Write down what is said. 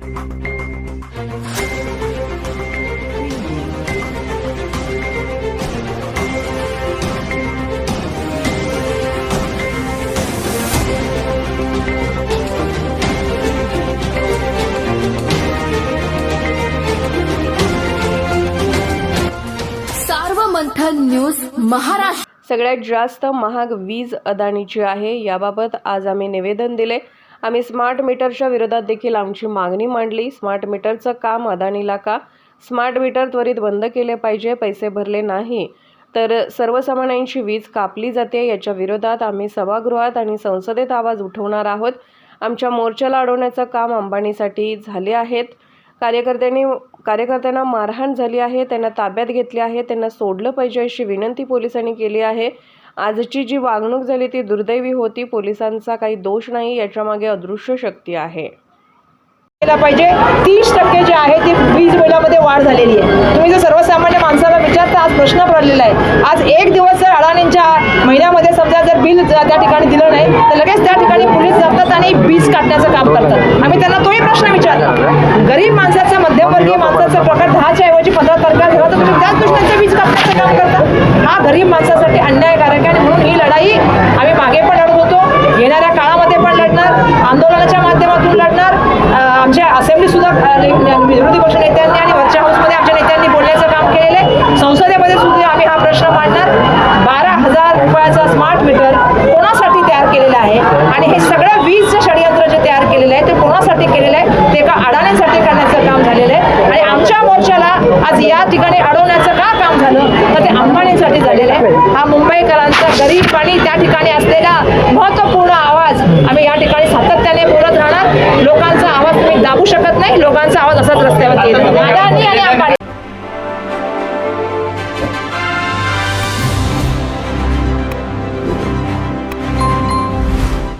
Sarvamanthan news Maharashtra. सगळ्यात जास्त महाग वीज अदानीची आहे। याबाबत आज आम्ही निवेदन दिले। आम्ही स्मार्ट मीटरच्या विरोधात देखील आमची मागणी मांडली। स्मार्ट मीटरचं काम अदानीला का? स्मार्ट मीटर त्वरित बंद केले पाहिजे। पैसे भरले नाही तर सर्वसामान्यांची वीज कापली जाते। याच्या विरोधात आम्ही सभागृहात आणि संसदेत आवाज उठवणार आहोत। आमच्या मोर्चाला अडवण्याचं काम अंबानीसाठी झाले आहेत। कार्यकर्त्यांना मारहाण झाली आहे, त्यांना ताब्यात घेतले आहे, त्यांना सोडलं पाहिजे अशी विनंती पोलिसांनी केली आहे। आजची जी वागणूक झाली ती दुर्दैवी होती। पोलिसांचा काही दोष नाही, याच्या मागे अदृश्य शक्ती आहे। पाहिजे 30% जे आहे ते वीज बिलामध्ये वाढ झालेली आहे। तुम्ही जर सर्वसामान्य माणसाला विचारता आज प्रश्न पडलेला आहे। आज एक दिवस जर अडाणींच्या महिन्यामध्ये समजा जर बिल त्या ठिकाणी दिलं नाही तर लगेच त्या ठिकाणी पोलीस जातात आणि वीज काढण्याचं काम करतात। आम्ही त्यांना तोही प्रश्न विचारला, गरीब माणसाचा मध्यमवर्गीय माणसाचा प्रकार 10च्या ऐवजी 15 तारखा झाला तर तुम्ही त्याच गोष्टींचं वीज काढण्याचं काम करता। हा गरीब माणसासाठी अन्यायकारक आहे आणि म्हणून ही लढाई आम्ही मागे पण लढत होतो, येणाऱ्या काळामध्ये पण लढणार, आंदोलनाच्या माध्यमातून लढणार। आमच्या असेंब्ली सुद्धा विरोधी पक्ष नेत्यांनी आणि वरच्या हाऊसमध्ये आमच्या नेत्यांनी बोलण्याचं काम केलेलं आहे। संसदेमध्ये सुद्धा आम्ही हा प्रश्न मांडणार। 12,000 रुपयाचा स्मार्ट मीटर कोणासाठी तयार केलेला आहे आणि हे सगळं वीजचं षडयंत्र जे तयार केलेलं आहे ते कोणासाठी केलेलं आहे? ते एका अडाण्यांसाठी करण्याचं काम झालेलं आहे आणि आमच्या मोर्चाला आज या ठिकाणी अडवण्याचं का काम झालं तर ते अंबानीसाठी झालेलं आहे। हा मुंबईकरांचा गरीब आणि त्या ठिकाणी असलेला महत्त्वपूर्ण आवाज आम्ही या ठिकाणी सातत्याने बोलत राहणार। लोकांचा आवाज तुम्ही दाबू शकत नाही, लोकांचा आवाज असाच रस्त्यावर येईल।